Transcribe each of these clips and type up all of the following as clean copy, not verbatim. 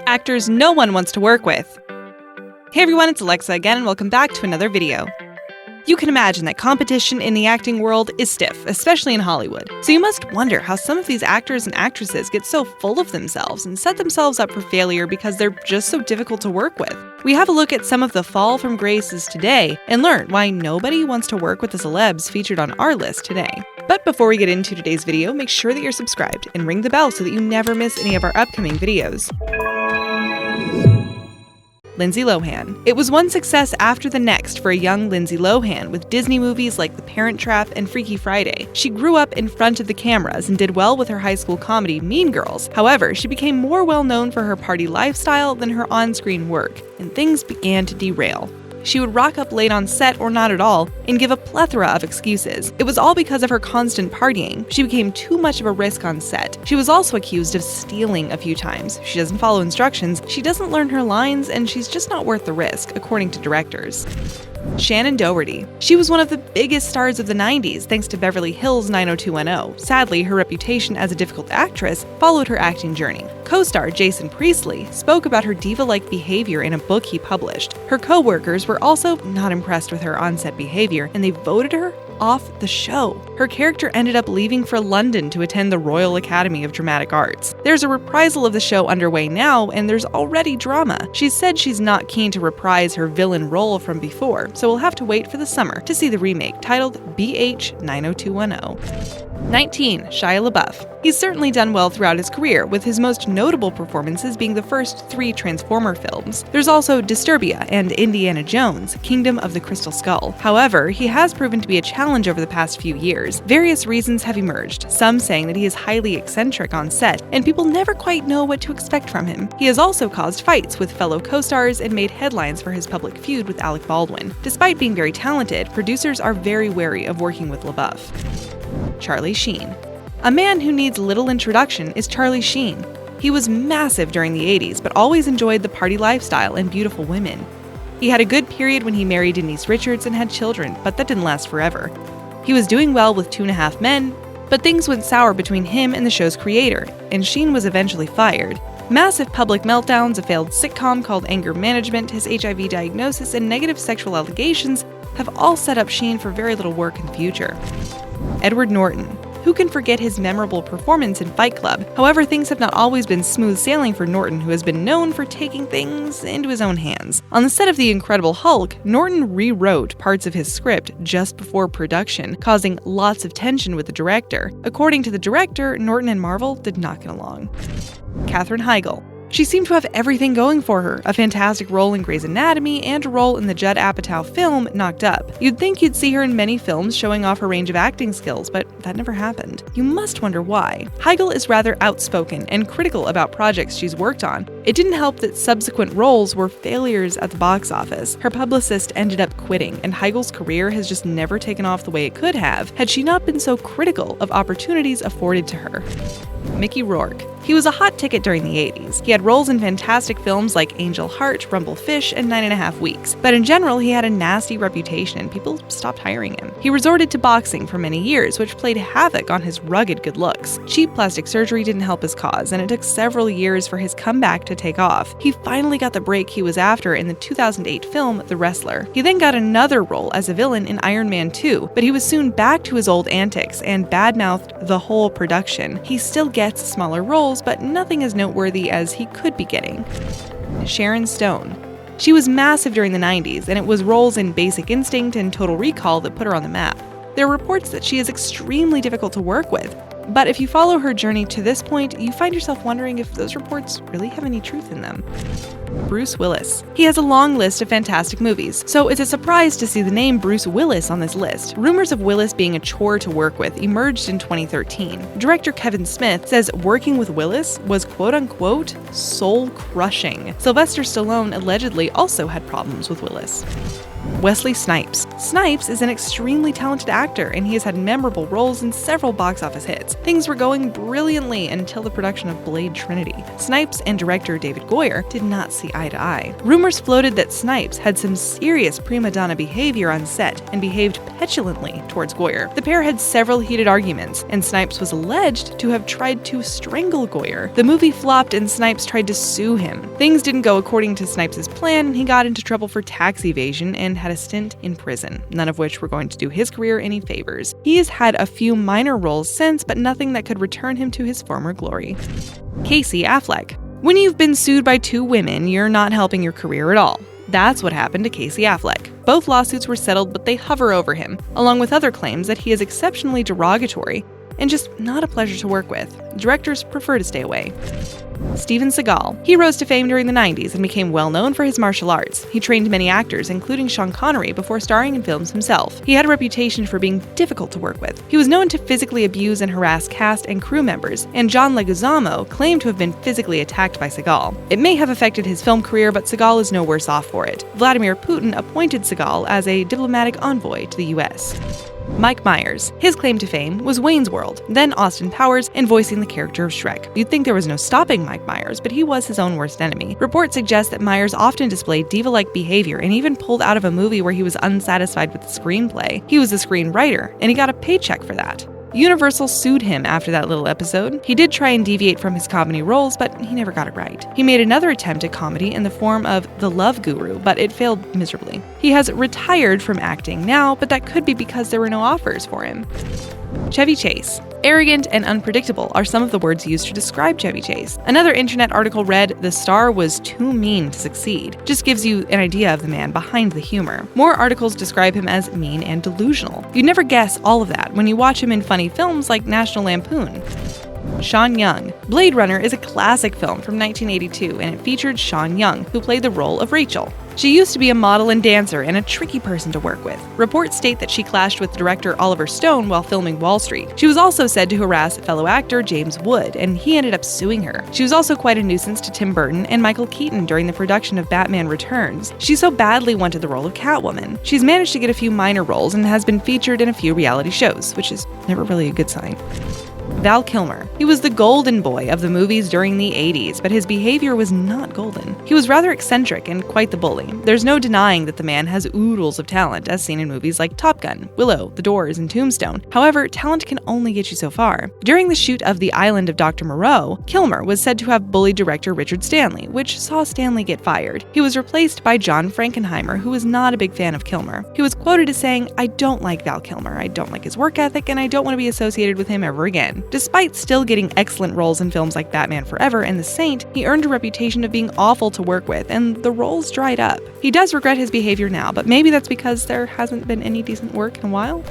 Actors no one wants to work with. Hey everyone, it's Alexa again, and welcome back to another video. You can imagine that competition in the acting world is stiff, especially in Hollywood. So you must wonder how some of these actors and actresses get so full of themselves and set themselves up for failure because they're just so difficult to work with. We have a look at some of the fall from graces today and learn why nobody wants to work with the celebs featured on our list today. But before we get into today's video, make sure that you're subscribed and ring the bell so that you never miss any of our upcoming videos. Lindsay Lohan. It was one success after the next for a young Lindsay Lohan with Disney movies like The Parent Trap and Freaky Friday. She grew up in front of the cameras and did well with her high school comedy Mean Girls. However, she became more well known for her party lifestyle than her on-screen work, and things began to derail. She would rock up late on set or not at all and give a plethora of excuses. It was all because of her constant partying. She became too much of a risk on set. She was also accused of stealing a few times. She doesn't follow instructions, she doesn't learn her lines, and she's just not worth the risk, according to directors. Shannen Doherty. She was one of the biggest stars of the 90s thanks to Beverly Hills 90210. Sadly, her reputation as a difficult actress followed her acting journey. Co-star Jason Priestley spoke about her diva-like behavior in a book he published. Her co-workers were also not impressed with her on-set behavior, and they voted her off the show. Her character ended up leaving for London to attend the Royal Academy of Dramatic Arts. There's a reprisal of the show underway now, and there's already drama. She said she's not keen to reprise her villain role from before, so we'll have to wait for the summer to see the remake titled BH 90210. 19. Shia LaBeouf. He's certainly done well throughout his career, with his most notable performances being the first 3 Transformer films. There's also Disturbia and Indiana Jones, Kingdom of the Crystal Skull. However, he has proven to be a challenge over the past few years. Various reasons have emerged, some saying that he is highly eccentric on set, and people never quite know what to expect from him. He has also caused fights with fellow co-stars and made headlines for his public feud with Alec Baldwin. Despite being very talented, producers are very wary of working with LaBeouf. Charlie Sheen. A man who needs little introduction is Charlie Sheen. He was massive during the 80s, but always enjoyed the party lifestyle and beautiful women. He had a good period when he married Denise Richards and had children, but that didn't last forever. He was doing well with 2.5 Men, but things went sour between him and the show's creator, and Sheen was eventually fired. Massive public meltdowns, a failed sitcom called Anger Management, his HIV diagnosis, and negative sexual allegations have all set up Sheen for very little work in the future. Edward Norton. Who can forget his memorable performance in Fight Club? However, things have not always been smooth sailing for Norton, who has been known for taking things into his own hands. On the set of The Incredible Hulk, Norton rewrote parts of his script just before production, causing lots of tension with the director. According to the director, Norton and Marvel did not get along. Katherine Heigl. She seemed to have everything going for her, a fantastic role in Grey's Anatomy and a role in the Judd Apatow film Knocked Up. You'd think you'd see her in many films showing off her range of acting skills, but that never happened. You must wonder why. Heigl is rather outspoken and critical about projects she's worked on. It didn't help that subsequent roles were failures at the box office. Her publicist ended up quitting, and Heigl's career has just never taken off the way it could have had she not been so critical of opportunities afforded to her. Mickey Rourke. He was a hot ticket during the 80s. He had roles in fantastic films like Angel Heart, Rumblefish, and 9.5 Weeks. But in general, he had a nasty reputation and people stopped hiring him. He resorted to boxing for many years, which played havoc on his rugged good looks. Cheap plastic surgery didn't help his cause, and it took several years for his comeback to take off. He finally got the break he was after in the 2008 film The Wrestler. He then got another role as a villain in Iron Man 2, but he was soon back to his old antics and badmouthed the whole production. He still gets smaller roles, but nothing as noteworthy as he could be getting. Sharon Stone. She was massive during the 90s, and it was roles in Basic Instinct and Total Recall that put her on the map. There are reports that she is extremely difficult to work with, but if you follow her journey to this point, you find yourself wondering if those reports really have any truth in them. Bruce Willis. He has a long list of fantastic movies, so it's a surprise to see the name Bruce Willis on this list. Rumors of Willis being a chore to work with emerged in 2013. Director Kevin Smith says working with Willis was quote-unquote soul-crushing. Sylvester Stallone allegedly also had problems with Willis. Wesley Snipes. Snipes is an extremely talented actor, and he has had memorable roles in several box office hits. Things were going brilliantly until the production of Blade Trinity. Snipes and director David Goyer did not see eye to eye. Rumors floated that Snipes had some serious prima donna behavior on set and behaved petulantly towards Goyer. The pair had several heated arguments, and Snipes was alleged to have tried to strangle Goyer. The movie flopped and Snipes tried to sue him. Things didn't go according to Snipes' plan, and he got into trouble for tax evasion and had a stint in prison, none of which were going to do his career any favors. He has had a few minor roles since, but nothing that could return him to his former glory. Casey Affleck. When you've been sued by two women, you're not helping your career at all. That's what happened to Casey Affleck. Both lawsuits were settled, but they hover over him, along with other claims that he is exceptionally derogatory and just not a pleasure to work with. Directors prefer to stay away. Steven Seagal. He rose to fame during the 90s and became well known for his martial arts. He trained many actors, including Sean Connery, before starring in films himself. He had a reputation for being difficult to work with. He was known to physically abuse and harass cast and crew members, and John Leguizamo claimed to have been physically attacked by Seagal. It may have affected his film career, but Seagal is no worse off for it. Vladimir Putin appointed Seagal as a diplomatic envoy to the US. Mike Meyers. His claim to fame was Wayne's World, then Austin Powers, and voicing the character of Shrek. You'd think there was no stopping Mike Myers, but he was his own worst enemy. Reports suggest that Myers often displayed diva-like behavior and even pulled out of a movie where he was unsatisfied with the screenplay. He was a screenwriter, and he got a paycheck for that. Universal sued him after that little episode. He did try and deviate from his comedy roles, but he never got it right. He made another attempt at comedy in the form of The Love Guru, but it failed miserably. He has retired from acting now, but that could be because there were no offers for him. Chevy Chase. Arrogant and unpredictable are some of the words used to describe Chevy Chase. Another internet article read, "The star was too mean to succeed." Just gives you an idea of the man behind the humor. More articles describe him as mean and delusional. You'd never guess all of that when you watch him in funny films like National Lampoon. Sean Young. Blade Runner is a classic film from 1982, and it featured Sean Young, who played the role of Rachel. She used to be a model and dancer and a tricky person to work with. Reports state that she clashed with director Oliver Stone while filming Wall Street. She was also said to harass fellow actor James Wood, and he ended up suing her. She was also quite a nuisance to Tim Burton and Michael Keaton during the production of Batman Returns. She so badly wanted the role of Catwoman. She's managed to get a few minor roles and has been featured in a few reality shows, which is never really a good sign. Val Kilmer. He was the golden boy of the movies during the 80s, but his behavior was not golden. He was rather eccentric and quite the bully. There's no denying that the man has oodles of talent, as seen in movies like Top Gun, Willow, The Doors, and Tombstone. However, talent can only get you so far. During the shoot of The Island of Dr. Moreau, Kilmer was said to have bullied director Richard Stanley, which saw Stanley get fired. He was replaced by John Frankenheimer, who was not a big fan of Kilmer. He was quoted as saying, "I don't like Val Kilmer, I don't like his work ethic, and I don't want to be associated with him ever again." Despite still getting excellent roles in films like Batman Forever and The Saint, he earned a reputation of being awful to work with, and the roles dried up. He does regret his behavior now, but maybe that's because there hasn't been any decent work in a while.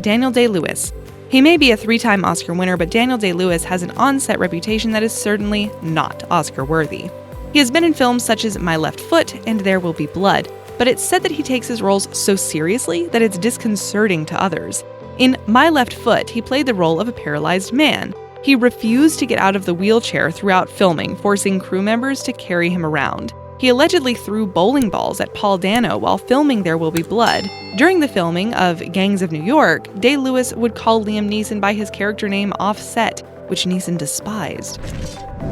Daniel Day-Lewis. He may be a 3-time Oscar winner, but Daniel Day-Lewis has an on-set reputation that is certainly not Oscar-worthy. He has been in films such as My Left Foot and There Will Be Blood, but it's said that he takes his roles so seriously that it's disconcerting to others. In My Left Foot, he played the role of a paralyzed man. He refused to get out of the wheelchair throughout filming, forcing crew members to carry him around. He allegedly threw bowling balls at Paul Dano while filming There Will Be Blood. During the filming of Gangs of New York, Day-Lewis would call Liam Neeson by his character name off-set, which Neeson despised.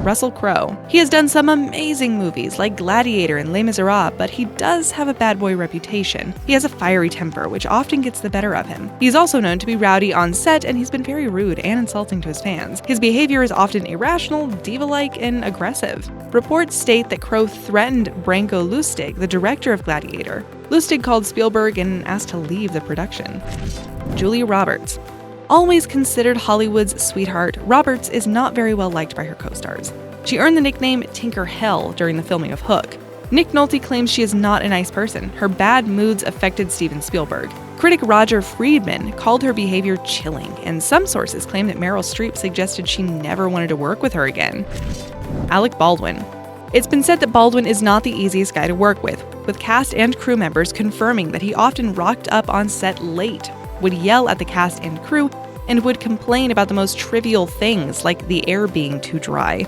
Russell Crowe. He has done some amazing movies like Gladiator and Les Miserables, but he does have a bad boy reputation. He has a fiery temper, which often gets the better of him. He's also known to be rowdy on set, and he's been very rude and insulting to his fans. His behavior is often irrational, diva-like, and aggressive. Reports state that Crowe threatened Branko Lustig, the director of Gladiator. Lustig called Spielberg and asked to leave the production. Julia Roberts. Always considered Hollywood's sweetheart, Roberts is not very well liked by her co-stars. She earned the nickname Tinker Hell during the filming of Hook. Nick Nolte claims she is not a nice person. Her bad moods affected Steven Spielberg. Critic Roger Friedman called her behavior chilling, and some sources claim that Meryl Streep suggested she never wanted to work with her again. Alec Baldwin. It's been said that Baldwin is not the easiest guy to work with cast and crew members confirming that he often rocked up on set late, would yell at the cast and crew, and would complain about the most trivial things like the air being too dry.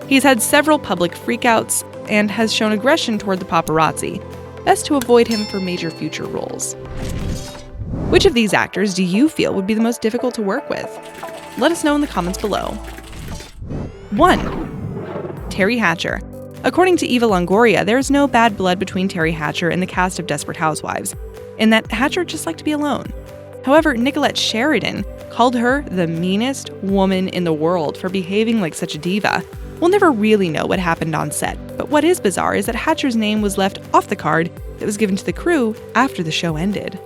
He's had several public freakouts and has shown aggression toward the paparazzi. Best to avoid him for major future roles. Which of these actors do you feel would be the most difficult to work with? Let us know in the comments below. 1. Teri Hatcher. According to Eva Longoria, there is no bad blood between Teri Hatcher and the cast of Desperate Housewives, in that Hatcher just liked to be alone. However, Nicolette Sheridan called her the meanest woman in the world for behaving like such a diva. We'll never really know what happened on set, but what is bizarre is that Hatcher's name was left off the card that was given to the crew after the show ended.